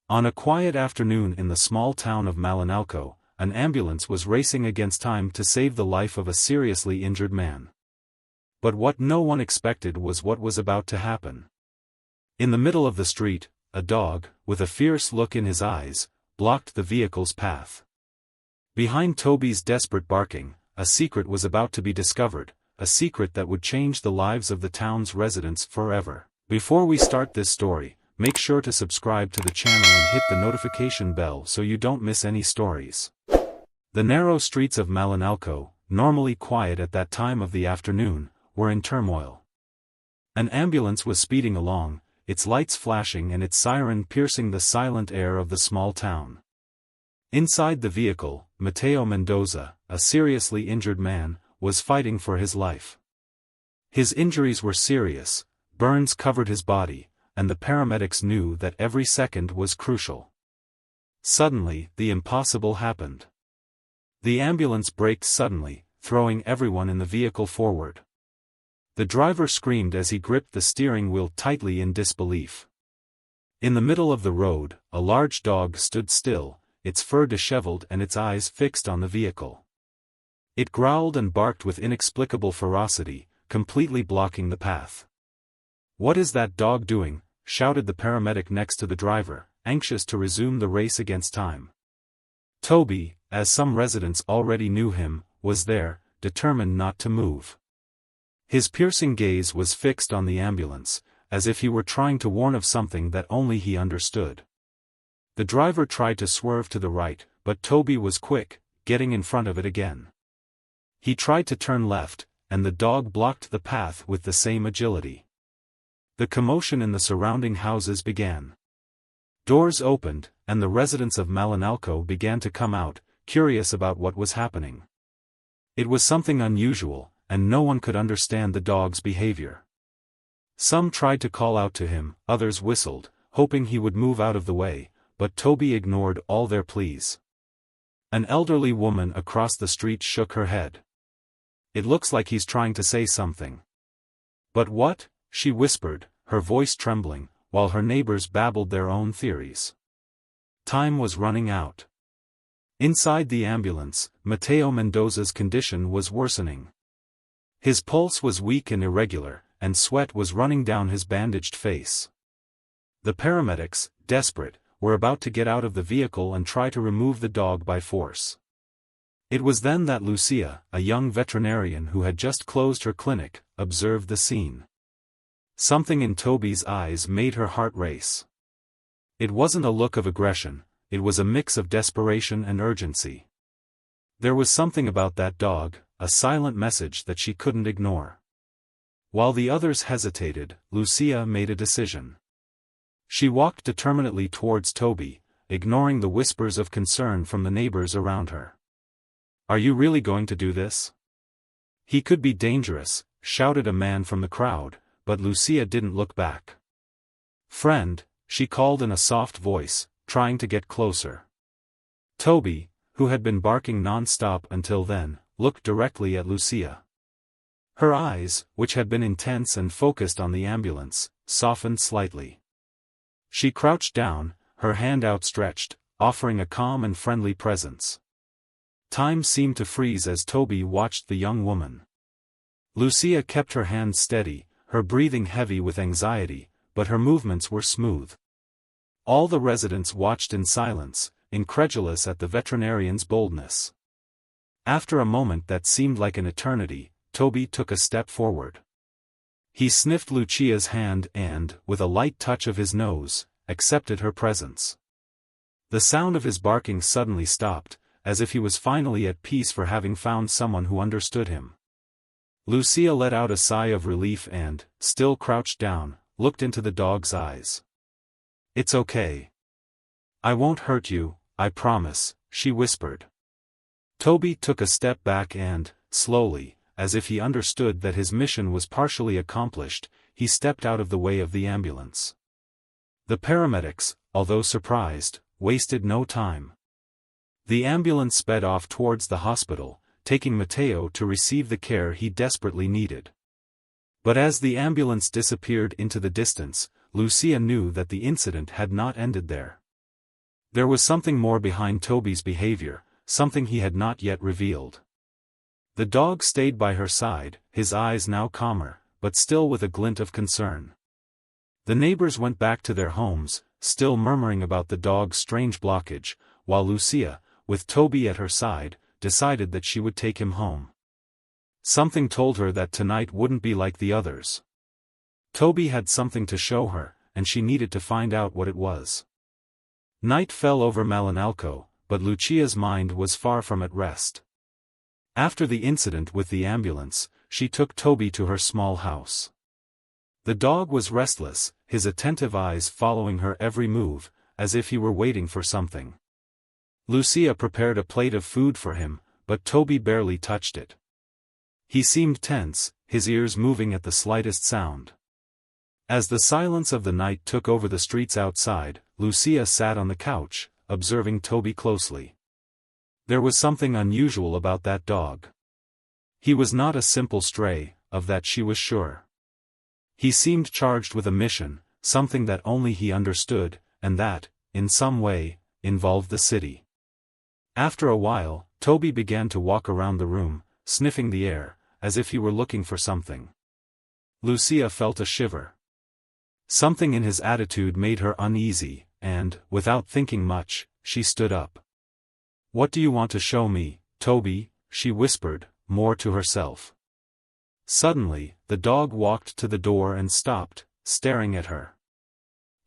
On a quiet afternoon in the small town of Malinalco, an ambulance was racing against time to save the life of a seriously injured man. But what no one expected was what was about to happen. In the middle of the street, a dog, with a fierce look in his eyes, blocked the vehicle's path. Behind Toby's desperate barking, a secret was about to be discovered, a secret that would change the lives of the town's residents forever. Before we start this story, make sure to subscribe to the channel and hit the notification bell so you don't miss any stories. The narrow streets of Malinalco, normally quiet at that time of the afternoon, were in turmoil. An ambulance was speeding along, its lights flashing and its siren piercing the silent air of the small town. Inside the vehicle, Mateo Mendoza, a seriously injured man, was fighting for his life. His injuries were serious, burns covered his body, and the paramedics knew that every second was crucial. Suddenly, the impossible happened. The ambulance braked suddenly, throwing everyone in the vehicle forward. The driver screamed as he gripped the steering wheel tightly in disbelief. In the middle of the road, a large dog stood still, its fur disheveled and its eyes fixed on the vehicle. It growled and barked with inexplicable ferocity, completely blocking the path. "What is that dog doing?" shouted the paramedic next to the driver, anxious to resume the race against time. Toby, as some residents already knew him, was there, determined not to move. His piercing gaze was fixed on the ambulance, as if he were trying to warn of something that only he understood. The driver tried to swerve to the right, but Toby was quick, getting in front of it again. He tried to turn left, and the dog blocked the path with the same agility. The commotion in the surrounding houses began. Doors opened, and the residents of Malinalco began to come out, curious about what was happening. It was something unusual, and no one could understand the dog's behavior. Some tried to call out to him, others whistled, hoping he would move out of the way, but Toby ignored all their pleas. An elderly woman across the street shook her head. "It looks like he's trying to say something." "But what?" she whispered, her voice trembling, while her neighbors babbled their own theories. Time was running out. Inside the ambulance, Mateo Mendoza's condition was worsening. His pulse was weak and irregular, and sweat was running down his bandaged face. The paramedics, desperate, were about to get out of the vehicle and try to remove the dog by force. It was then that Lucia, a young veterinarian who had just closed her clinic, observed the scene. Something in Toby's eyes made her heart race. It wasn't a look of aggression, it was a mix of desperation and urgency. There was something about that dog, a silent message that she couldn't ignore. While the others hesitated, Lucia made a decision. She walked determinedly towards Toby, ignoring the whispers of concern from the neighbors around her. "Are you really going to do this? He could be dangerous," shouted a man from the crowd, but Lucia didn't look back. "Friend," she called in a soft voice, trying to get closer. Toby, who had been barking non-stop until then, looked directly at Lucia. Her eyes, which had been intense and focused on the ambulance, softened slightly. She crouched down, her hand outstretched, offering a calm and friendly presence. Time seemed to freeze as Toby watched the young woman. Lucia kept her hands steady, her breathing heavy with anxiety, but her movements were smooth. All the residents watched in silence, incredulous at the veterinarian's boldness. After a moment that seemed like an eternity, Toby took a step forward. He sniffed Lucia's hand and, with a light touch of his nose, accepted her presence. The sound of his barking suddenly stopped, as if he was finally at peace for having found someone who understood him. Lucia let out a sigh of relief and, still crouched down, looked into the dog's eyes. "It's okay. I won't hurt you, I promise," she whispered. Toby took a step back and, slowly, as if he understood that his mission was partially accomplished, he stepped out of the way of the ambulance. The paramedics, although surprised, wasted no time. The ambulance sped off towards the hospital, taking Mateo to receive the care he desperately needed. But as the ambulance disappeared into the distance, Lucia knew that the incident had not ended there. There was something more behind Toby's behavior, something he had not yet revealed. The dog stayed by her side, his eyes now calmer, but still with a glint of concern. The neighbors went back to their homes, still murmuring about the dog's strange blockage, while Lucia, with Toby at her side, decided that she would take him home. Something told her that tonight wouldn't be like the others. Toby had something to show her, and she needed to find out what it was. Night fell over Malinalco, but Lucia's mind was far from at rest. After the incident with the ambulance, she took Toby to her small house. The dog was restless, his attentive eyes following her every move, as if he were waiting for something. Lucia prepared a plate of food for him, but Toby barely touched it. He seemed tense, his ears moving at the slightest sound. As the silence of the night took over the streets outside, Lucia sat on the couch, observing Toby closely. There was something unusual about that dog. He was not a simple stray, of that she was sure. He seemed charged with a mission, something that only he understood, and that, in some way, involved the city. After a while, Toby began to walk around the room, sniffing the air, as if he were looking for something. Lucia felt a shiver. Something in his attitude made her uneasy, and, without thinking much, she stood up. "What do you want to show me, Toby?" she whispered, more to herself. Suddenly, the dog walked to the door and stopped, staring at her.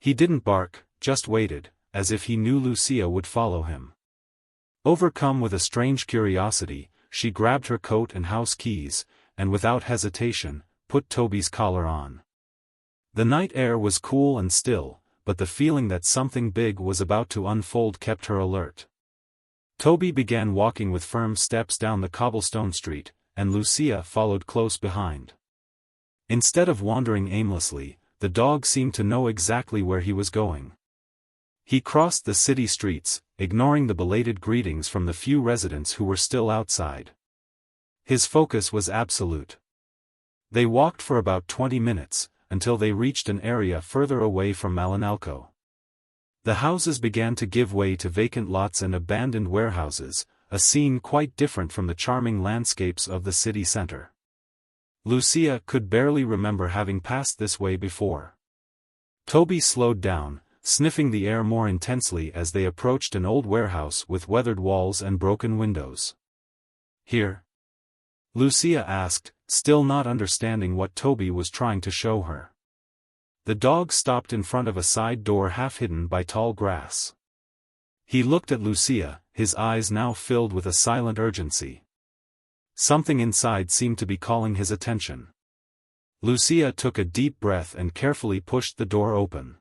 He didn't bark, just waited, as if he knew Lucia would follow him. Overcome with a strange curiosity, she grabbed her coat and house keys, and without hesitation, put Toby's collar on. The night air was cool and still, but the feeling that something big was about to unfold kept her alert. Toby began walking with firm steps down the cobblestone street, and Lucia followed close behind. Instead of wandering aimlessly, the dog seemed to know exactly where he was going. He crossed the city streets, ignoring the belated greetings from the few residents who were still outside. His focus was absolute. They walked for about 20 minutes, until they reached an area further away from Malinalco. The houses began to give way to vacant lots and abandoned warehouses, a scene quite different from the charming landscapes of the city center. Lucia could barely remember having passed this way before. Toby slowed down, sniffing the air more intensely as they approached an old warehouse with weathered walls and broken windows. "Here?" Lucia asked, still not understanding what Toby was trying to show her. The dog stopped in front of a side door half hidden by tall grass. He looked at Lucia, his eyes now filled with a silent urgency. Something inside seemed to be calling his attention. Lucia took a deep breath and carefully pushed the door open.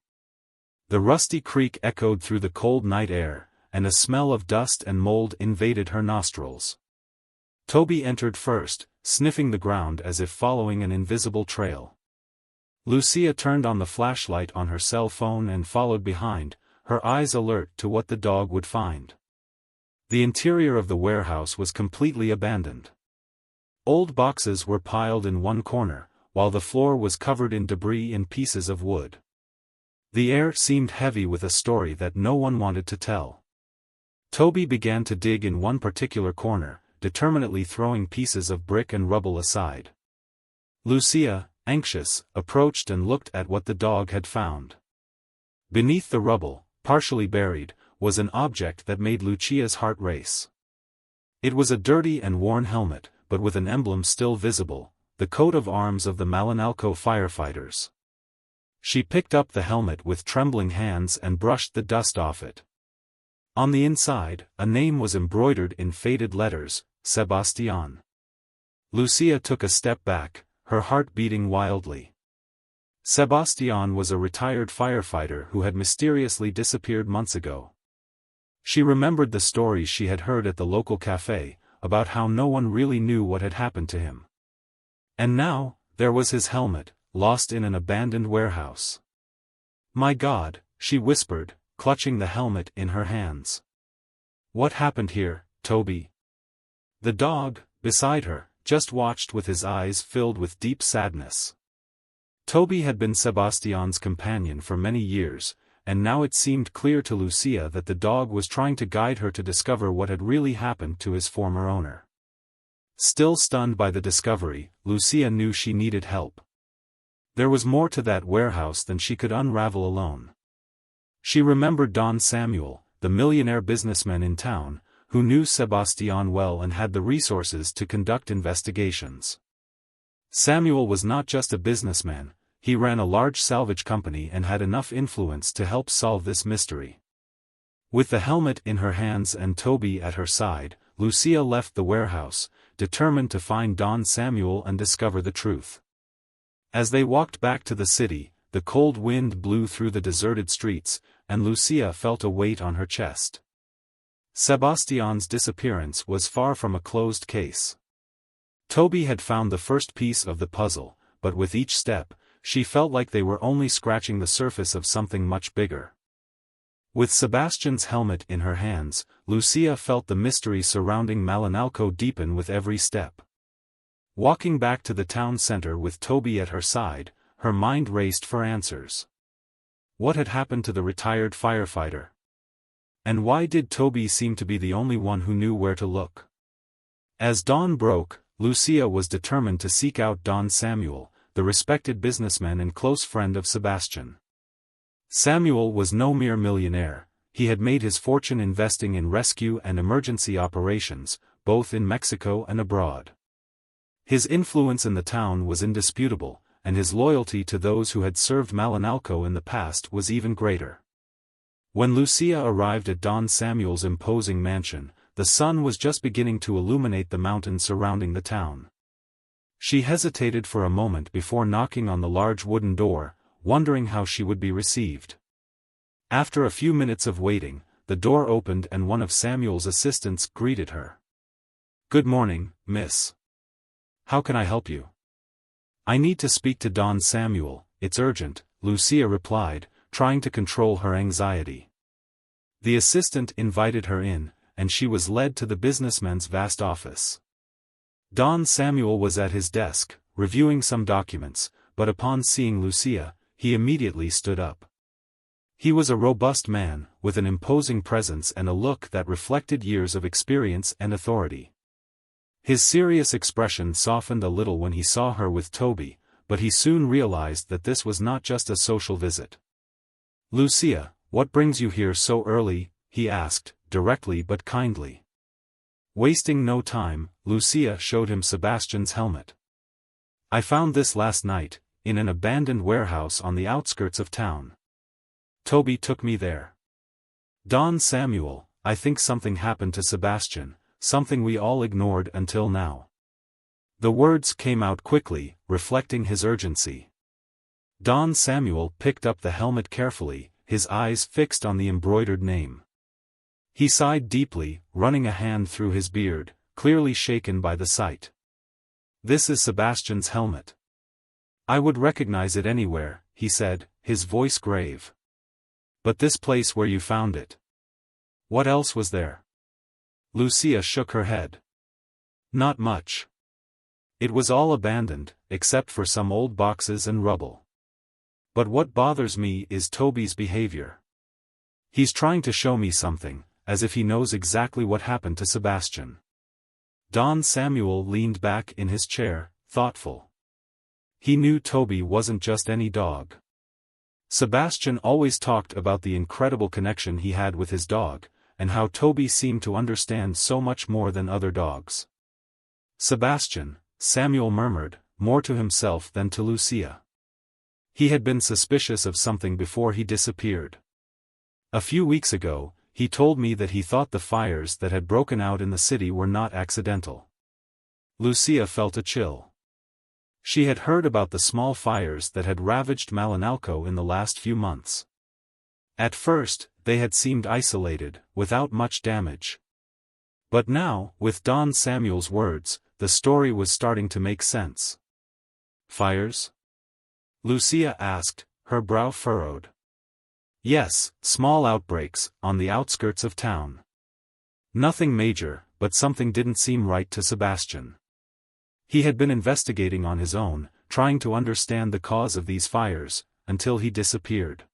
The rusty creak echoed through the cold night air, and a smell of dust and mold invaded her nostrils. Toby entered first, sniffing the ground as if following an invisible trail. Lucia turned on the flashlight on her cell phone and followed behind, her eyes alert to what the dog would find. The interior of the warehouse was completely abandoned. Old boxes were piled in one corner, while the floor was covered in debris and pieces of wood. The air seemed heavy with a story that no one wanted to tell. Toby began to dig in one particular corner, determinedly throwing pieces of brick and rubble aside. Lucia, anxious, approached and looked at what the dog had found. Beneath the rubble, partially buried, was an object that made Lucia's heart race. It was a dirty and worn helmet, but with an emblem still visible, the coat of arms of the Malinalco firefighters. She picked up the helmet with trembling hands and brushed the dust off it. On the inside, a name was embroidered in faded letters, Sebastian. Lucia took a step back, her heart beating wildly. Sebastian was a retired firefighter who had mysteriously disappeared months ago. She remembered the stories she had heard at the local cafe, about how no one really knew what had happened to him. And now, there was his helmet, lost in an abandoned warehouse. "My God," she whispered, clutching the helmet in her hands. "What happened here, Toby?" The dog, beside her, just watched with his eyes filled with deep sadness. Toby had been Sebastian's companion for many years, and now it seemed clear to Lucia that the dog was trying to guide her to discover what had really happened to his former owner. Still stunned by the discovery, Lucia knew she needed help. There was more to that warehouse than she could unravel alone. She remembered Don Samuel, the millionaire businessman in town, who knew Sebastian well and had the resources to conduct investigations. Samuel was not just a businessman, he ran a large salvage company and had enough influence to help solve this mystery. With the helmet in her hands and Toby at her side, Lucia left the warehouse, determined to find Don Samuel and discover the truth. As they walked back to the city, the cold wind blew through the deserted streets, and Lucia felt a weight on her chest. Sebastian's disappearance was far from a closed case. Toby had found the first piece of the puzzle, but with each step, she felt like they were only scratching the surface of something much bigger. With Sebastian's helmet in her hands, Lucia felt the mystery surrounding Malinalco deepen with every step. Walking back to the town center with Toby at her side, her mind raced for answers. What had happened to the retired firefighter? And why did Toby seem to be the only one who knew where to look? As dawn broke, Lucia was determined to seek out Don Samuel, the respected businessman and close friend of Sebastian. Samuel was no mere millionaire, he had made his fortune investing in rescue and emergency operations, both in Mexico and abroad. His influence in the town was indisputable, and his loyalty to those who had served Malinalco in the past was even greater. When Lucia arrived at Don Samuel's imposing mansion, the sun was just beginning to illuminate the mountains surrounding the town. She hesitated for a moment before knocking on the large wooden door, wondering how she would be received. After a few minutes of waiting, the door opened and one of Samuel's assistants greeted her. "Good morning, miss. How can I help you?" "I need to speak to Don Samuel, it's urgent," Lucia replied, trying to control her anxiety. The assistant invited her in, and she was led to the businessman's vast office. Don Samuel was at his desk, reviewing some documents, but upon seeing Lucia, he immediately stood up. He was a robust man, with an imposing presence and a look that reflected years of experience and authority. His serious expression softened a little when he saw her with Toby, but he soon realized that this was not just a social visit. "Lucia, what brings you here so early?" he asked, directly but kindly. Wasting no time, Lucia showed him Sebastian's helmet. "I found this last night, in an abandoned warehouse on the outskirts of town. Toby took me there. Don Samuel, I think something happened to Sebastian, something we all ignored until now." The words came out quickly, reflecting his urgency. Don Samuel picked up the helmet carefully, his eyes fixed on the embroidered name. He sighed deeply, running a hand through his beard, clearly shaken by the sight. "This is Sebastian's helmet. I would recognize it anywhere," he said, his voice grave. "But this place where you found it. What else was there?" Lucia shook her head. "Not much. It was all abandoned, except for some old boxes and rubble. But what bothers me is Toby's behavior. He's trying to show me something, as if he knows exactly what happened to Sebastian." Don Samuel leaned back in his chair, thoughtful. He knew Toby wasn't just any dog. Sebastian always talked about the incredible connection he had with his dog, and how Toby seemed to understand so much more than other dogs. "Sebastian," Samuel murmured, more to himself than to Lucia. He had been suspicious of something before he disappeared. A few weeks ago, he told me that he thought the fires that had broken out in the city were not accidental. Lucia felt a chill. She had heard about the small fires that had ravaged Malinalco in the last few months. At first, they had seemed isolated, without much damage. But now, with Don Samuel's words, the story was starting to make sense. "Fires?" Lucia asked, her brow furrowed. "Yes, small outbreaks, on the outskirts of town. Nothing major, but something didn't seem right to Sebastian. He had been investigating on his own, trying to understand the cause of these fires, until he disappeared.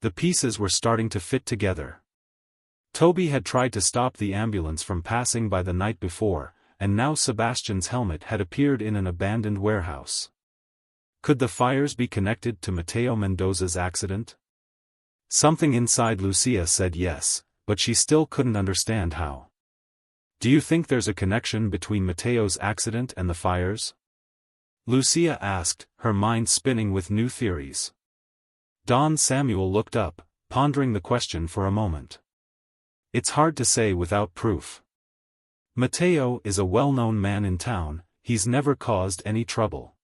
The pieces were starting to fit together. Toby had tried to stop the ambulance from passing by the night before, and now Sebastian's helmet had appeared in an abandoned warehouse. Could the fires be connected to Mateo Mendoza's accident? Something inside Lucia said yes, but she still couldn't understand how. Do you think there's a connection between Mateo's accident and the fires? Lucia asked, her mind spinning with new theories. Don Samuel looked up, pondering the question for a moment. It's hard to say without proof. Mateo is a well-known man in town, he's never caused any trouble.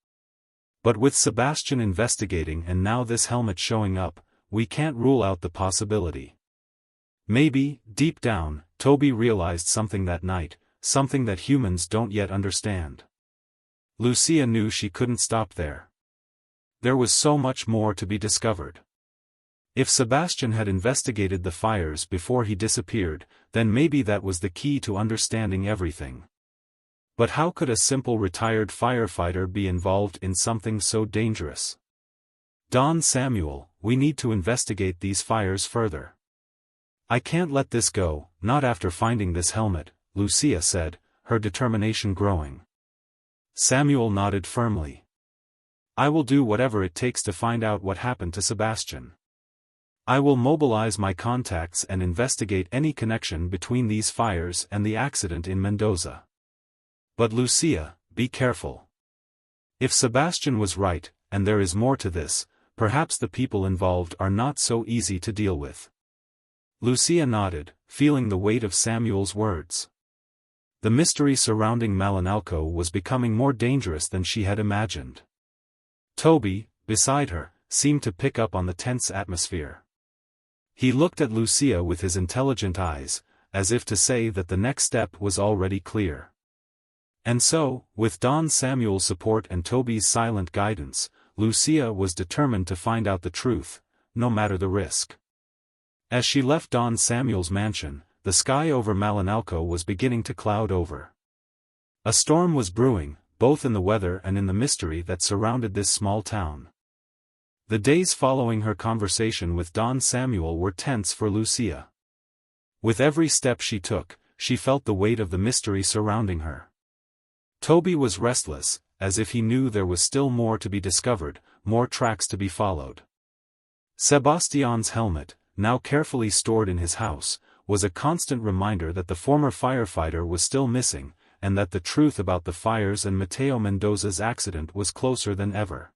But with Sebastian investigating and now this helmet showing up, we can't rule out the possibility. Maybe, deep down, Toby realized something that night, something that humans don't yet understand. Lucia knew she couldn't stop there. There was so much more to be discovered. If Sebastian had investigated the fires before he disappeared, then maybe that was the key to understanding everything. But how could a simple retired firefighter be involved in something so dangerous? Don Samuel, we need to investigate these fires further. I can't let this go, not after finding this helmet, Lucia said, her determination growing. Samuel nodded firmly. I will do whatever it takes to find out what happened to Sebastian. I will mobilize my contacts and investigate any connection between these fires and the accident in Mendoza. But Lucia, be careful. If Sebastian was right, and there is more to this, perhaps the people involved are not so easy to deal with. Lucia nodded, feeling the weight of Samuel's words. The mystery surrounding Malinalco was becoming more dangerous than she had imagined. Toby, beside her, seemed to pick up on the tense atmosphere. He looked at Lucia with his intelligent eyes, as if to say that the next step was already clear. And so, with Don Samuel's support and Toby's silent guidance, Lucia was determined to find out the truth, no matter the risk. As she left Don Samuel's mansion, the sky over Malinalco was beginning to cloud over. A storm was brewing, both in the weather and in the mystery that surrounded this small town. The days following her conversation with Don Samuel were tense for Lucia. With every step she took, she felt the weight of the mystery surrounding her. Toby was restless, as if he knew there was still more to be discovered, more tracks to be followed. Sebastian's helmet, now carefully stored in his house, was a constant reminder that the former firefighter was still missing, and that the truth about the fires and Mateo Mendoza's accident was closer than ever.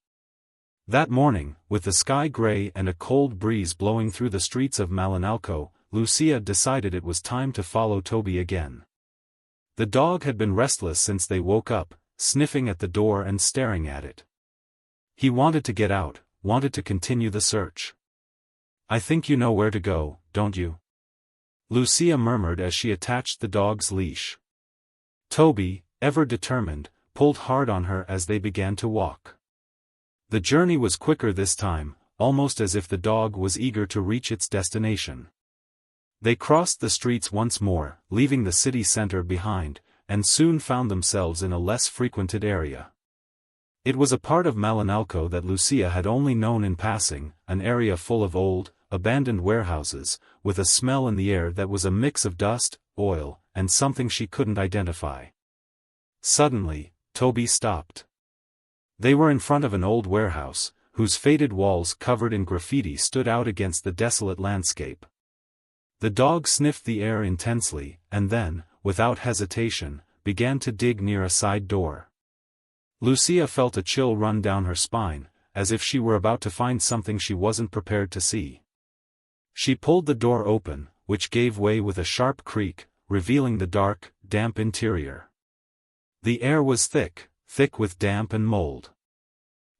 That morning, with the sky gray and a cold breeze blowing through the streets of Malinalco, Lucia decided it was time to follow Toby again. The dog had been restless since they woke up, sniffing at the door and staring at it. He wanted to get out, wanted to continue the search. I think you know where to go, don't you? Lucia murmured as she attached the dog's leash. Toby, ever determined, pulled hard on her as they began to walk. The journey was quicker this time, almost as if the dog was eager to reach its destination. They crossed the streets once more, leaving the city center behind, and soon found themselves in a less frequented area. It was a part of Malinalco that Lucia had only known in passing, an area full of old, abandoned warehouses, with a smell in the air that was a mix of dust, oil, and something she couldn't identify. Suddenly, Toby stopped. They were in front of an old warehouse, whose faded walls covered in graffiti stood out against the desolate landscape. The dog sniffed the air intensely, and then, without hesitation, began to dig near a side door. Lucia felt a chill run down her spine, as if she were about to find something she wasn't prepared to see. She pulled the door open, which gave way with a sharp creak, revealing the dark, damp interior. The air was thick with damp and mold.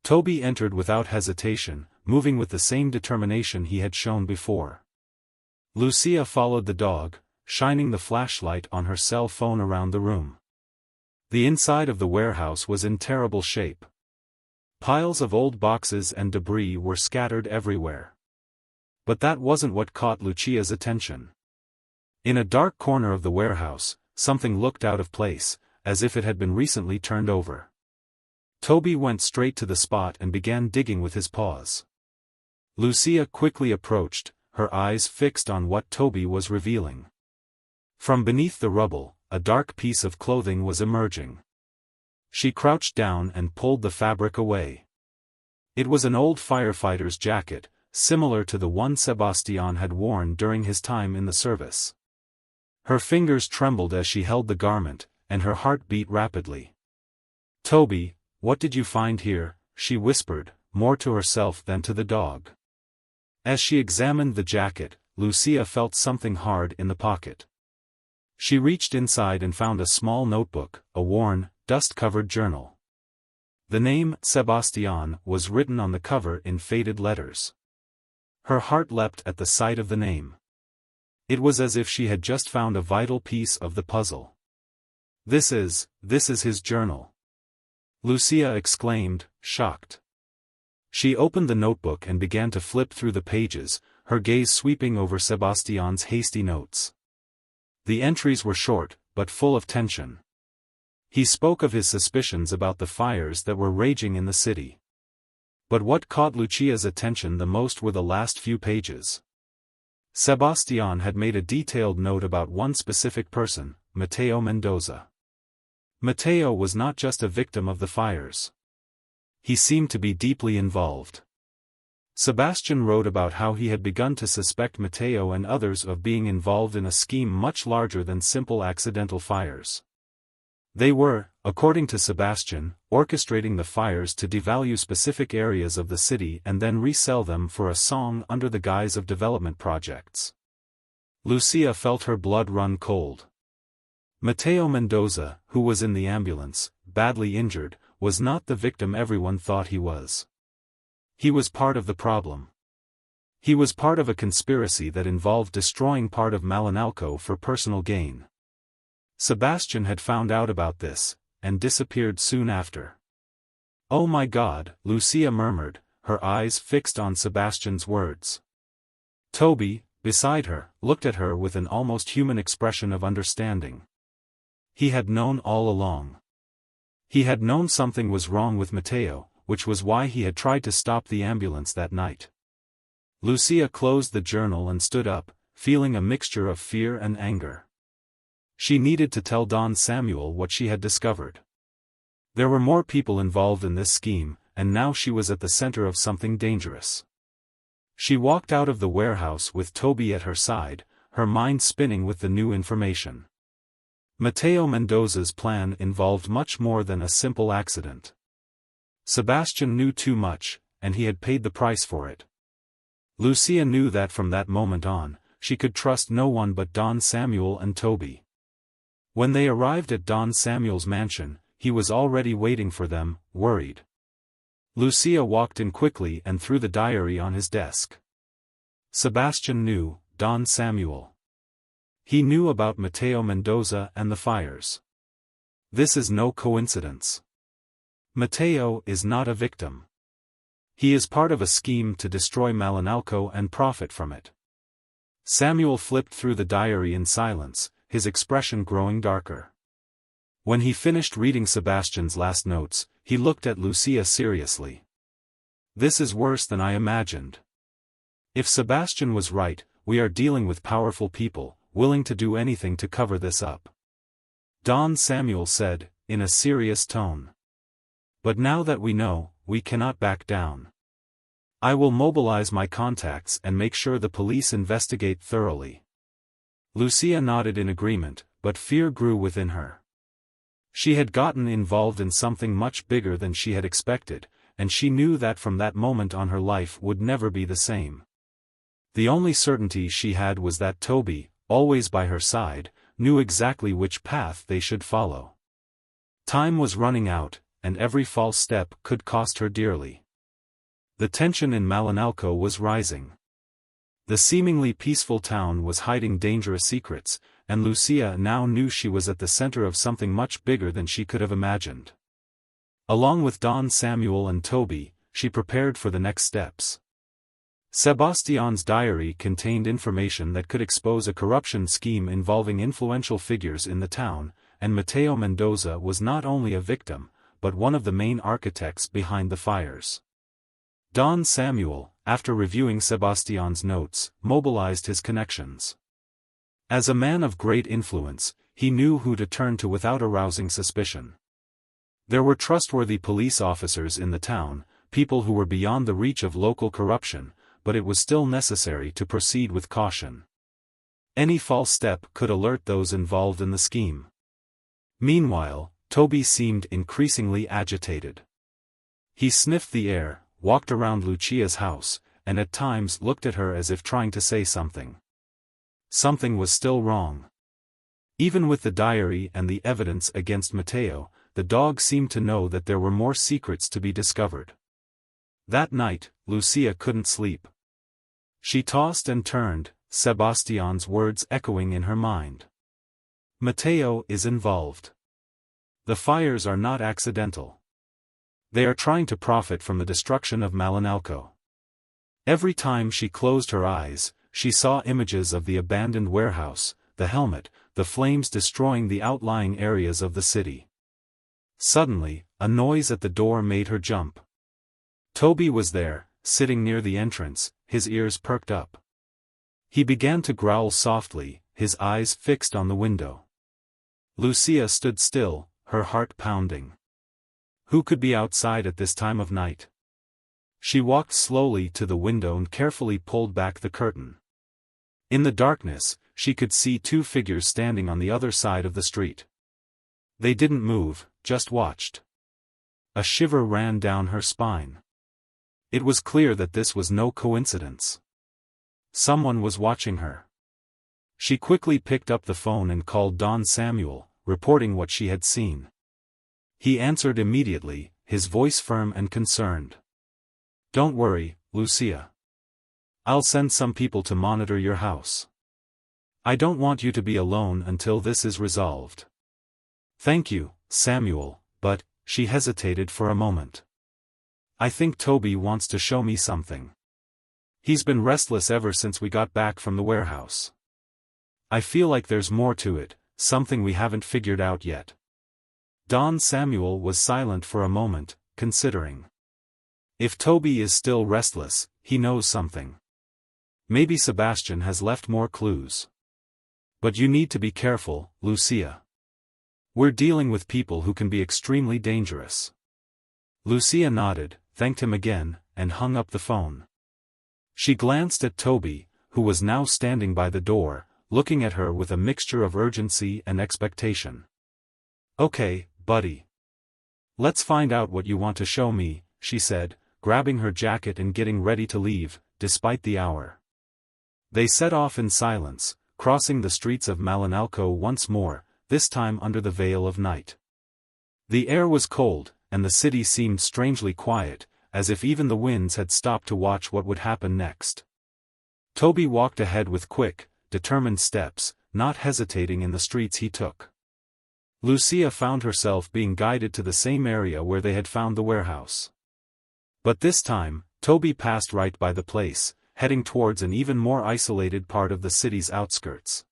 Toby entered without hesitation, moving with the same determination he had shown before. Lucia followed the dog, shining the flashlight on her cell phone around the room. The inside of the warehouse was in terrible shape. Piles of old boxes and debris were scattered everywhere. But that wasn't what caught Lucia's attention. In a dark corner of the warehouse, something looked out of place, as if it had been recently turned over. Toby went straight to the spot and began digging with his paws. Lucia quickly approached, her eyes fixed on what Toby was revealing. From beneath the rubble, a dark piece of clothing was emerging. She crouched down and pulled the fabric away. It was an old firefighter's jacket, similar to the one Sebastian had worn during his time in the service. Her fingers trembled as she held the garment, and her heart beat rapidly. "Toby, what did you find here?" she whispered, more to herself than to the dog. As she examined the jacket, Lucia felt something hard in the pocket. She reached inside and found a small notebook, a worn, dust-covered journal. The name, Sebastian, was written on the cover in faded letters. Her heart leapt at the sight of the name. It was as if she had just found a vital piece of the puzzle. This is his journal," Lucia exclaimed, shocked. She opened the notebook and began to flip through the pages, her gaze sweeping over Sebastian's hasty notes. The entries were short, but full of tension. He spoke of his suspicions about the fires that were raging in the city. But what caught Lucia's attention the most were the last few pages. Sebastian had made a detailed note about one specific person, Matteo Mendoza. Matteo was not just a victim of the fires. He seemed to be deeply involved. Sebastian wrote about how he had begun to suspect Matteo and others of being involved in a scheme much larger than simple accidental fires. They were, according to Sebastian, orchestrating the fires to devalue specific areas of the city and then resell them for a song under the guise of development projects. Lucia felt her blood run cold. Matteo Mendoza, who was in the ambulance, badly injured, was not the victim everyone thought he was. He was part of the problem. He was part of a conspiracy that involved destroying part of Malinalco for personal gain. Sebastian had found out about this, and disappeared soon after. "Oh my God," Lucia murmured, her eyes fixed on Sebastian's words. Toby, beside her, looked at her with an almost human expression of understanding. He had known all along. He had known something was wrong with Matteo, which was why he had tried to stop the ambulance that night. Lucia closed the journal and stood up, feeling a mixture of fear and anger. She needed to tell Don Samuel what she had discovered. There were more people involved in this scheme, and now she was at the center of something dangerous. She walked out of the warehouse with Toby at her side, her mind spinning with the new information. Matteo Mendoza's plan involved much more than a simple accident. Sebastian knew too much, and he had paid the price for it. Lucia knew that from that moment on, she could trust no one but Don Samuel and Toby. When they arrived at Don Samuel's mansion, he was already waiting for them, worried. Lucia walked in quickly and threw the diary on his desk. Sebastian knew, Don Samuel. He knew about Matteo Mendoza and the fires. This is no coincidence. Matteo is not a victim. He is part of a scheme to destroy Malinalco and profit from it. Samuel flipped through the diary in silence, his expression growing darker. When he finished reading Sebastian's last notes, he looked at Lucia seriously. "This is worse than I imagined. If Sebastian was right, we are dealing with powerful people, willing to do anything to cover this up," Don Samuel said, in a serious tone. "But now that we know, we cannot back down. I will mobilize my contacts and make sure the police investigate thoroughly." Lucia nodded in agreement, but fear grew within her. She had gotten involved in something much bigger than she had expected, and she knew that from that moment on her life would never be the same. The only certainty she had was that Toby, always by her side, knew exactly which path they should follow. Time was running out, and every false step could cost her dearly. The tension in Malinalco was rising. The seemingly peaceful town was hiding dangerous secrets, and Lucia now knew she was at the center of something much bigger than she could have imagined. Along with Don Samuel and Toby, she prepared for the next steps. Sebastian's diary contained information that could expose a corruption scheme involving influential figures in the town, and Matteo Mendoza was not only a victim, but one of the main architects behind the fires. Don Samuel, after reviewing Sebastian's notes, mobilized his connections. As a man of great influence, he knew who to turn to without arousing suspicion. There were trustworthy police officers in the town, people who were beyond the reach of local corruption, but it was still necessary to proceed with caution. Any false step could alert those involved in the scheme. Meanwhile, Toby seemed increasingly agitated. He sniffed the air, walked around Lucia's house, and at times looked at her as if trying to say something. Something was still wrong. Even with the diary and the evidence against Matteo, the dog seemed to know that there were more secrets to be discovered. That night, Lucia couldn't sleep. She tossed and turned, Sebastian's words echoing in her mind. Matteo is involved. The fires are not accidental. They are trying to profit from the destruction of Malinalco. Every time she closed her eyes, she saw images of the abandoned warehouse, the helmet, the flames destroying the outlying areas of the city. Suddenly, a noise at the door made her jump. Toby was there, sitting near the entrance, his ears perked up. He began to growl softly, his eyes fixed on the window. Lucia stood still, her heart pounding. Who could be outside at this time of night? She walked slowly to the window and carefully pulled back the curtain. In the darkness, she could see two figures standing on the other side of the street. They didn't move, just watched. A shiver ran down her spine. It was clear that this was no coincidence. Someone was watching her. She quickly picked up the phone and called Don Samuel, reporting what she had seen. He answered immediately, his voice firm and concerned. "Don't worry, Lucia. I'll send some people to monitor your house. I don't want you to be alone until this is resolved." "Thank you, Samuel, but," she hesitated for a moment. "I think Toby wants to show me something. He's been restless ever since we got back from the warehouse. I feel like there's more to it, something we haven't figured out yet." Don Samuel was silent for a moment, considering. If Toby is still restless, he knows something. Maybe Sebastian has left more clues. But you need to be careful, Lucia. We're dealing with people who can be extremely dangerous. Lucia nodded, thanked him again, and hung up the phone. She glanced at Toby, who was now standing by the door, looking at her with a mixture of urgency and expectation. "Okay, buddy. Let's find out what you want to show me," she said, grabbing her jacket and getting ready to leave, despite the hour. They set off in silence, crossing the streets of Malinalco once more, this time under the veil of night. The air was cold, and the city seemed strangely quiet, as if even the winds had stopped to watch what would happen next. Toby walked ahead with quick, determined steps, not hesitating in the streets he took. Lucia found herself being guided to the same area where they had found the warehouse. But this time, Toby passed right by the place, heading towards an even more isolated part of the city's outskirts.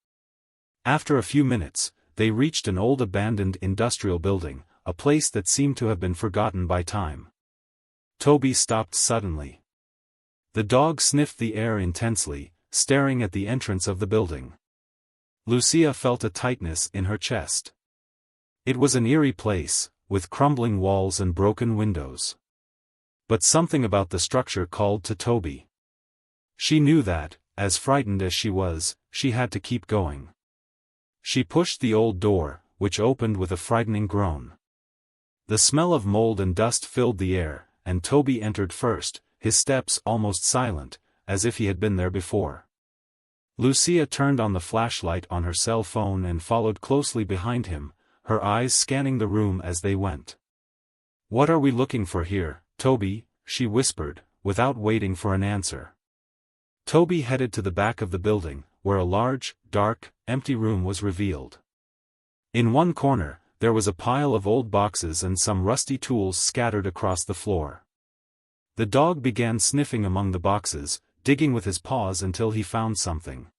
After a few minutes, they reached an old abandoned industrial building, a place that seemed to have been forgotten by time. Toby stopped suddenly. The dog sniffed the air intensely, staring at the entrance of the building. Lucia felt a tightness in her chest. It was an eerie place, with crumbling walls and broken windows. But something about the structure called to Toby. She knew that, as frightened as she was, she had to keep going. She pushed the old door, which opened with a frightening groan. The smell of mold and dust filled the air, and Toby entered first, his steps almost silent, as if he had been there before. Lucia turned on the flashlight on her cell phone and followed closely behind him, her eyes scanning the room as they went. "What are we looking for here, Toby?" she whispered, without waiting for an answer. Toby headed to the back of the building, where a large, dark, empty room was revealed. In one corner, there was a pile of old boxes and some rusty tools scattered across the floor. The dog began sniffing among the boxes, digging with his paws until he found something.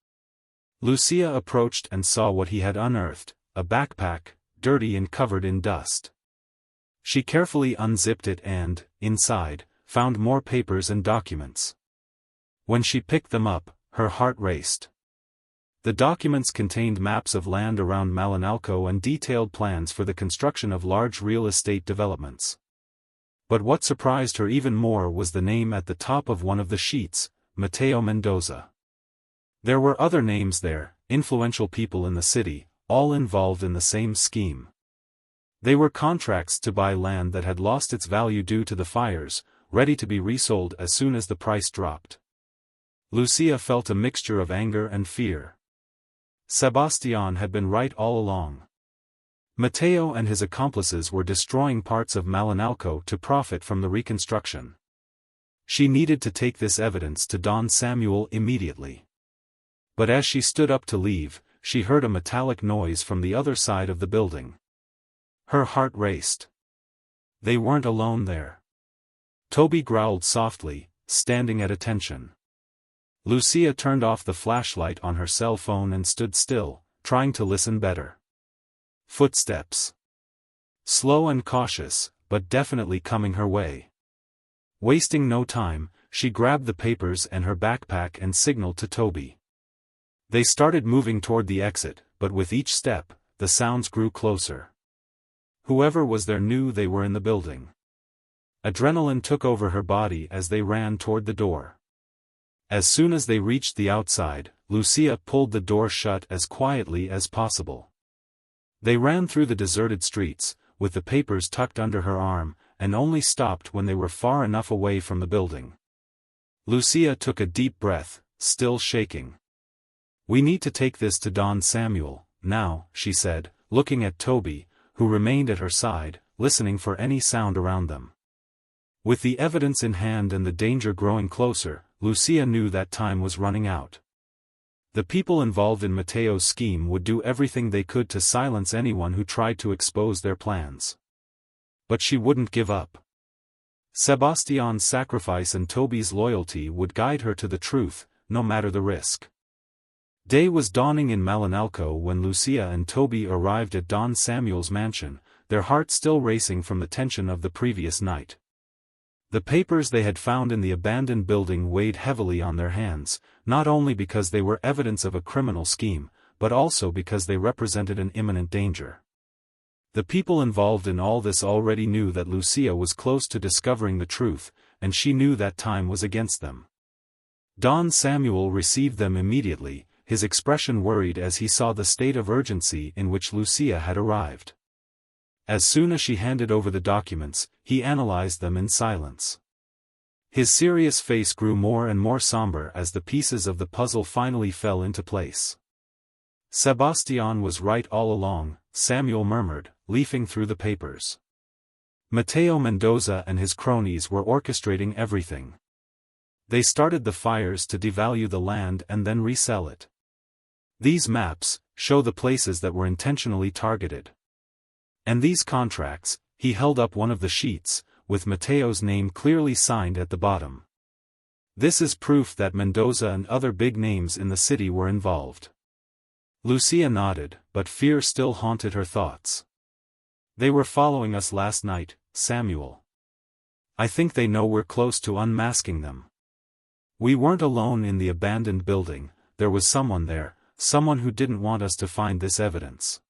Lucia approached and saw what he had unearthed, a backpack, dirty and covered in dust. She carefully unzipped it and, inside, found more papers and documents. When she picked them up, her heart raced. The documents contained maps of land around Malinalco and detailed plans for the construction of large real estate developments. But what surprised her even more was the name at the top of one of the sheets, Mateo Mendoza. There were other names there, influential people in the city, all involved in the same scheme. They were contracts to buy land that had lost its value due to the fires, ready to be resold as soon as the price dropped. Lucia felt a mixture of anger and fear. Sebastian had been right all along. Mateo and his accomplices were destroying parts of Malinalco to profit from the reconstruction. She needed to take this evidence to Don Samuel immediately. But as she stood up to leave, she heard a metallic noise from the other side of the building. Her heart raced. They weren't alone there. Toby growled softly, standing at attention. Lucia turned off the flashlight on her cell phone and stood still, trying to listen better. Footsteps. Slow and cautious, but definitely coming her way. Wasting no time, she grabbed the papers and her backpack and signaled to Toby. They started moving toward the exit, but with each step, the sounds grew closer. Whoever was there knew they were in the building. Adrenaline took over her body as they ran toward the door. As soon as they reached the outside, Lucia pulled the door shut as quietly as possible. They ran through the deserted streets, with the papers tucked under her arm, and only stopped when they were far enough away from the building. Lucia took a deep breath, still shaking. "We need to take this to Don Samuel, now," she said, looking at Toby, who remained at her side, listening for any sound around them. With the evidence in hand and the danger growing closer, Lucia knew that time was running out. The people involved in Mateo's scheme would do everything they could to silence anyone who tried to expose their plans. But she wouldn't give up. Sebastian's sacrifice and Toby's loyalty would guide her to the truth, no matter the risk. Day was dawning in Malinalco when Lucia and Toby arrived at Don Samuel's mansion, their hearts still racing from the tension of the previous night. The papers they had found in the abandoned building weighed heavily on their hands, not only because they were evidence of a criminal scheme, but also because they represented an imminent danger. The people involved in all this already knew that Lucia was close to discovering the truth, and she knew that time was against them. Don Samuel received them immediately, his expression worried as he saw the state of urgency in which Lucia had arrived. As soon as she handed over the documents, he analyzed them in silence. His serious face grew more and more somber as the pieces of the puzzle finally fell into place. "Sebastian was right all along," Samuel murmured, leafing through the papers. "Mateo Mendoza and his cronies were orchestrating everything. They started the fires to devalue the land and then resell it. These maps show the places that were intentionally targeted. And these contracts," he held up one of the sheets, with Mateo's name clearly signed at the bottom. "This is proof that Mendoza and other big names in the city were involved." Lucia nodded, but fear still haunted her thoughts. "They were following us last night, Samuel. I think they know we're close to unmasking them. We weren't alone in the abandoned building, there was someone there, someone who didn't want us to find this evidence."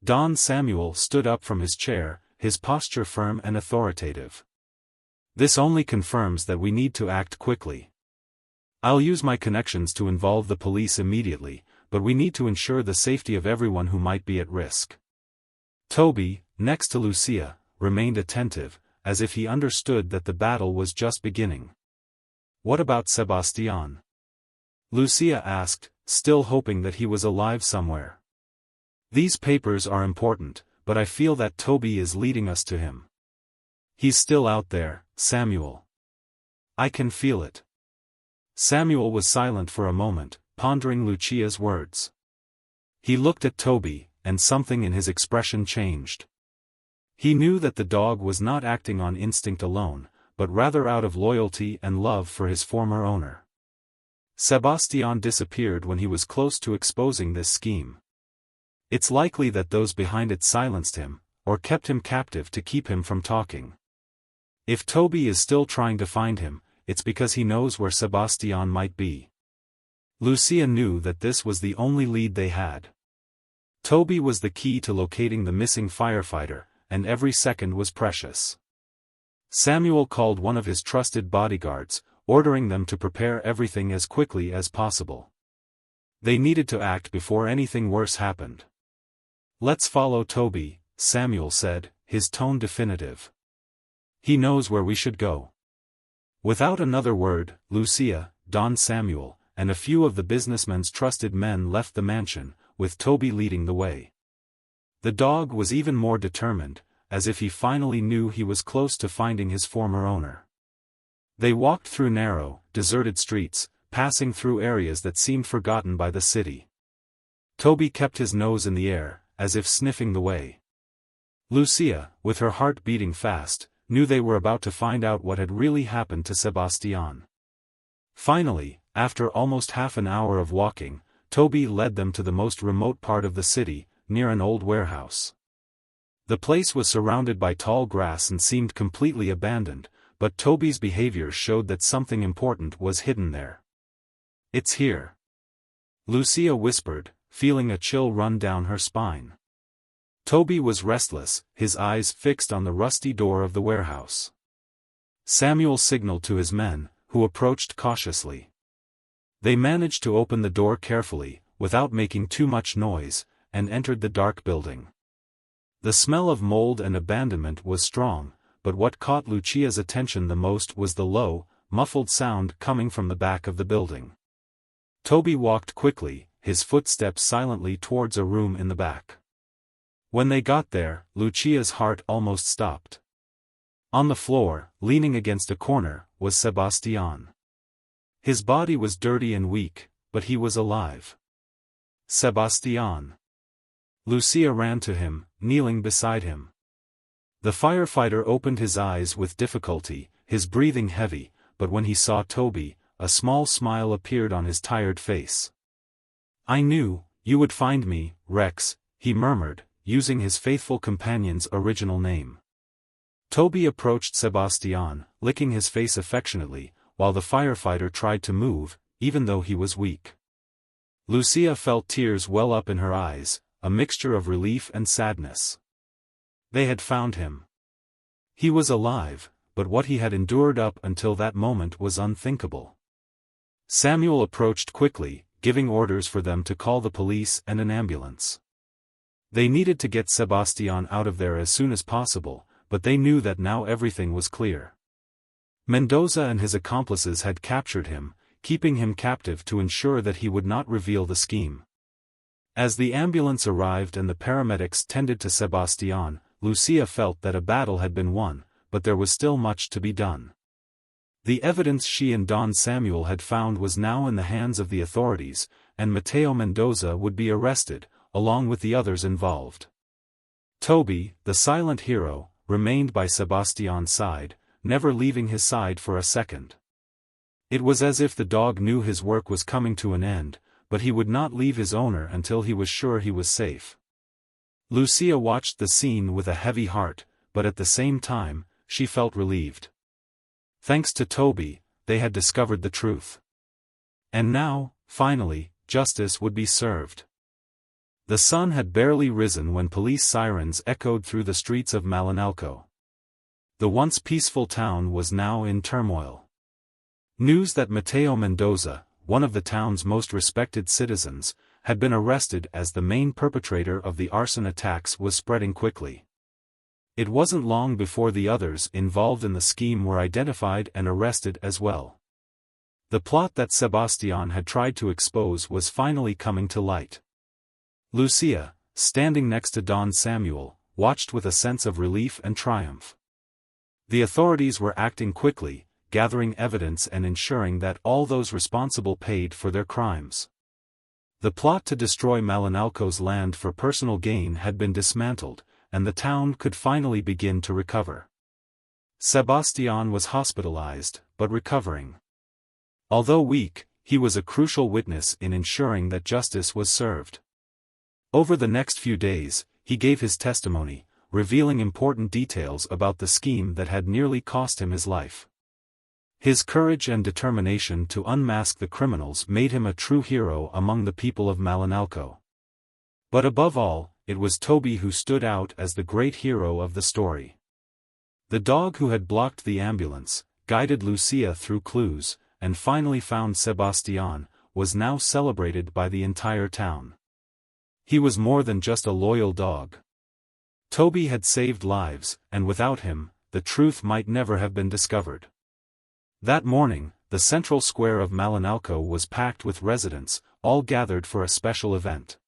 Don Samuel stood up from his chair, his posture firm and authoritative. "This only confirms that we need to act quickly. I'll use my connections to involve the police immediately, but we need to ensure the safety of everyone who might be at risk." Toby, next to Lucia, remained attentive, as if he understood that the battle was just beginning. "What about Sebastian?" Lucia asked, still hoping that he was alive somewhere. "These papers are important, but I feel that Toby is leading us to him. He's still out there, Samuel. I can feel it." Samuel was silent for a moment, pondering Lucia's words. He looked at Toby, and something in his expression changed. He knew that the dog was not acting on instinct alone, but rather out of loyalty and love for his former owner. Sebastian disappeared when he was close to exposing this scheme. It's likely that those behind it silenced him, or kept him captive to keep him from talking. If Toby is still trying to find him, it's because he knows where Sebastian might be. Lucia knew that this was the only lead they had. Toby was the key to locating the missing firefighter, and every second was precious. Samuel called one of his trusted bodyguards, ordering them to prepare everything as quickly as possible. They needed to act before anything worse happened. "Let's follow Toby," Samuel said, his tone definitive. "He knows where we should go." Without another word, Lucia, Don Samuel, and a few of the businessman's trusted men left the mansion, with Toby leading the way. The dog was even more determined, as if he finally knew he was close to finding his former owner. They walked through narrow, deserted streets, passing through areas that seemed forgotten by the city. Toby kept his nose in the air, as if sniffing the way. Lucia, with her heart beating fast, knew they were about to find out what had really happened to Sebastian. Finally, after almost half an hour of walking, Toby led them to the most remote part of the city, near an old warehouse. The place was surrounded by tall grass and seemed completely abandoned, but Toby's behavior showed that something important was hidden there. "It's here," Lucia whispered, feeling a chill run down her spine. Toby was restless, his eyes fixed on the rusty door of the warehouse. Samuel signaled to his men, who approached cautiously. They managed to open the door carefully, without making too much noise, and entered the dark building. The smell of mold and abandonment was strong, but what caught Lucia's attention the most was the low, muffled sound coming from the back of the building. Toby walked quickly, his footsteps silently towards a room in the back. When they got there, Lucia's heart almost stopped. On the floor, leaning against a corner, was Sebastian. His body was dirty and weak, but he was alive. "Sebastian." Lucia ran to him, kneeling beside him. The firefighter opened his eyes with difficulty, his breathing heavy, but when he saw Toby, a small smile appeared on his tired face. "I knew you would find me, Rex," he murmured, using his faithful companion's original name. Toby approached Sebastian, licking his face affectionately, while the firefighter tried to move, even though he was weak. Lucia felt tears well up in her eyes, a mixture of relief and sadness. They had found him. He was alive, but what he had endured up until that moment was unthinkable. Samuel approached quickly, giving orders for them to call the police and an ambulance. They needed to get Sebastian out of there as soon as possible, but they knew that now everything was clear. Mendoza and his accomplices had captured him, keeping him captive to ensure that he would not reveal the scheme. As the ambulance arrived and the paramedics tended to Sebastian, Lucia felt that a battle had been won, but there was still much to be done. The evidence she and Don Samuel had found was now in the hands of the authorities, and Mateo Mendoza would be arrested, along with the others involved. Toby, the silent hero, remained by Sebastian's side, never leaving his side for a second. It was as if the dog knew his work was coming to an end, but he would not leave his owner until he was sure he was safe. Lucia watched the scene with a heavy heart, but at the same time, she felt relieved. Thanks to Toby, they had discovered the truth. And now, finally, justice would be served. The sun had barely risen when police sirens echoed through the streets of Malinalco. The once peaceful town was now in turmoil. News that Mateo Mendoza, one of the town's most respected citizens, had been arrested as the main perpetrator of the arson attacks was spreading quickly. It wasn't long before the others involved in the scheme were identified and arrested as well. The plot that Sebastian had tried to expose was finally coming to light. Lucia, standing next to Don Samuel, watched with a sense of relief and triumph. The authorities were acting quickly, gathering evidence and ensuring that all those responsible paid for their crimes. The plot to destroy Malinalco's land for personal gain had been dismantled, and the town could finally begin to recover. Sebastian was hospitalized, but recovering. Although weak, he was a crucial witness in ensuring that justice was served. Over the next few days, he gave his testimony, revealing important details about the scheme that had nearly cost him his life. His courage and determination to unmask the criminals made him a true hero among the people of Malinalco. But above all, it was Toby who stood out as the great hero of the story. The dog who had blocked the ambulance, guided Lucia through clues, and finally found Sebastian, was now celebrated by the entire town. He was more than just a loyal dog. Toby had saved lives, and without him, the truth might never have been discovered. That morning, the central square of Malinalco was packed with residents, all gathered for a special event.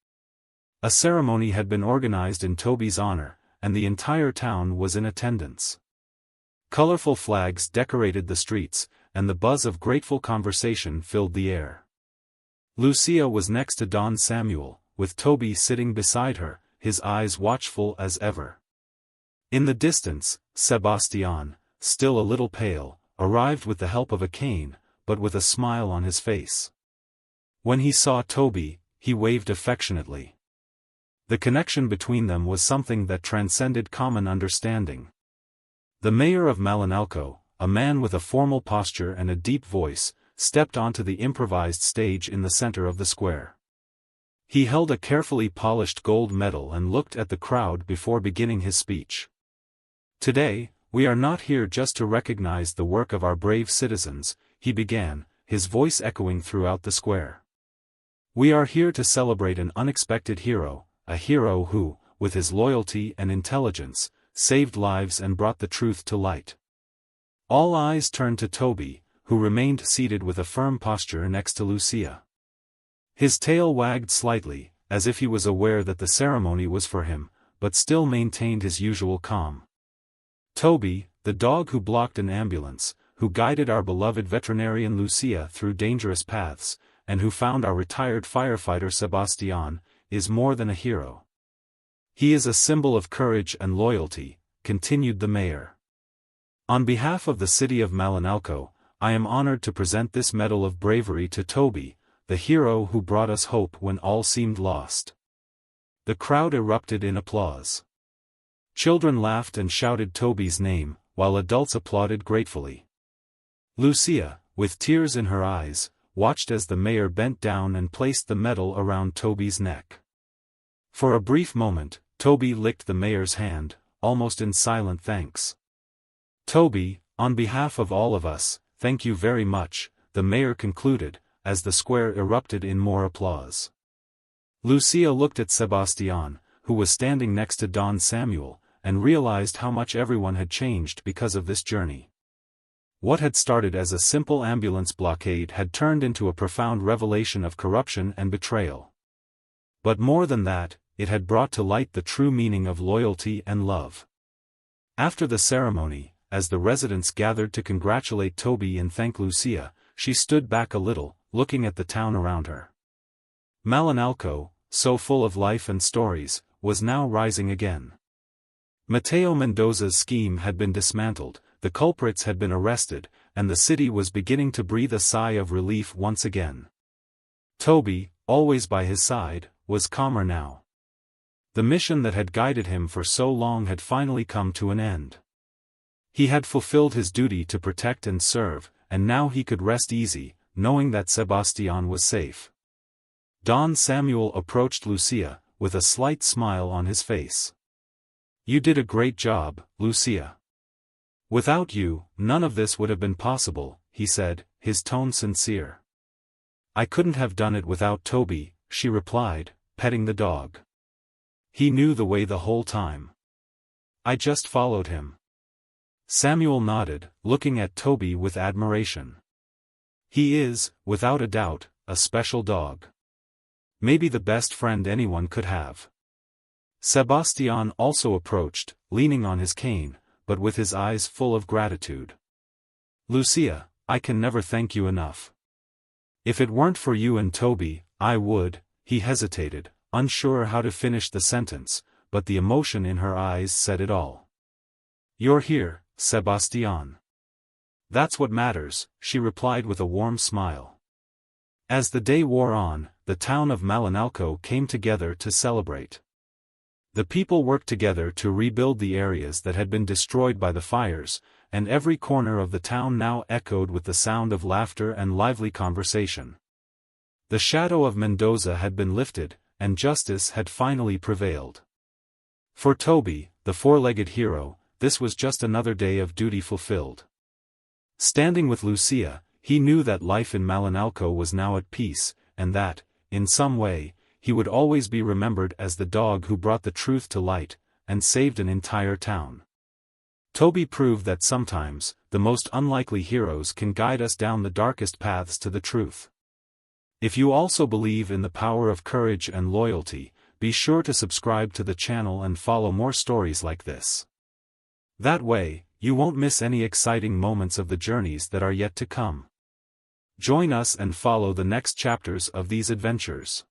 A ceremony had been organized in Toby's honor, and the entire town was in attendance. Colorful flags decorated the streets, and the buzz of grateful conversation filled the air. Lucia was next to Don Samuel, with Toby sitting beside her, his eyes watchful as ever. In the distance, Sebastian, still a little pale, arrived with the help of a cane, but with a smile on his face. When he saw Toby, he waved affectionately. The connection between them was something that transcended common understanding. The mayor of Malinalco, a man with a formal posture and a deep voice, stepped onto the improvised stage in the center of the square. He held a carefully polished gold medal and looked at the crowd before beginning his speech. Today, we are not here just to recognize the work of our brave citizens, he began, his voice echoing throughout the square. We are here to celebrate an unexpected hero, a hero who, with his loyalty and intelligence, saved lives and brought the truth to light. All eyes turned to Toby, who remained seated with a firm posture next to Lucia. His tail wagged slightly, as if he was aware that the ceremony was for him, but still maintained his usual calm. Toby, the dog who blocked an ambulance, who guided our beloved veterinarian Lucia through dangerous paths, and who found our retired firefighter Sebastian, is more than a hero. He is a symbol of courage and loyalty, continued the mayor. On behalf of the city of Malinalco, I am honored to present this medal of bravery to Toby, the hero who brought us hope when all seemed lost. The crowd erupted in applause. Children laughed and shouted Toby's name, while adults applauded gratefully. Lucia, with tears in her eyes, watched as the mayor bent down and placed the medal around Toby's neck. For a brief moment, Toby licked the mayor's hand, almost in silent thanks. Toby, on behalf of all of us, thank you very much, the mayor concluded, as the square erupted in more applause. Lucia looked at Sebastian, who was standing next to Don Samuel, and realized how much everyone had changed because of this journey. What had started as a simple ambulance blockade had turned into a profound revelation of corruption and betrayal. But more than that, it had brought to light the true meaning of loyalty and love. After the ceremony, as the residents gathered to congratulate Toby and thank Lucia, she stood back a little, looking at the town around her. Malinalco, so full of life and stories, was now rising again. Mateo Mendoza's scheme had been dismantled, the culprits had been arrested, and the city was beginning to breathe a sigh of relief once again. Toby, always by his side, was calmer now. The mission that had guided him for so long had finally come to an end. He had fulfilled his duty to protect and serve, and now he could rest easy, knowing that Sebastian was safe. Don Samuel approached Lucia, with a slight smile on his face. You did a great job, Lucia. Without you, none of this would have been possible, he said, his tone sincere. I couldn't have done it without Toby, she replied, petting the dog. He knew the way the whole time. I just followed him. Samuel nodded, looking at Toby with admiration. He is, without a doubt, a special dog. Maybe the best friend anyone could have. Sebastian also approached, leaning on his cane, but with his eyes full of gratitude. Lucia, I can never thank you enough. If it weren't for you and Toby, I would, he hesitated, unsure how to finish the sentence, but the emotion in her eyes said it all. You're here, Sebastian. That's what matters, she replied with a warm smile. As the day wore on, the town of Malinalco came together to celebrate. The people worked together to rebuild the areas that had been destroyed by the fires, and every corner of the town now echoed with the sound of laughter and lively conversation. The shadow of Mendoza had been lifted, and justice had finally prevailed. For Toby, the four-legged hero, this was just another day of duty fulfilled. Standing with Lucia, he knew that life in Malinalco was now at peace, and that, in some way, he would always be remembered as the dog who brought the truth to light, and saved an entire town. Toby proved that sometimes, the most unlikely heroes can guide us down the darkest paths to the truth. If you also believe in the power of courage and loyalty, be sure to subscribe to the channel and follow more stories like this. That way, you won't miss any exciting moments of the journeys that are yet to come. Join us and follow the next chapters of these adventures.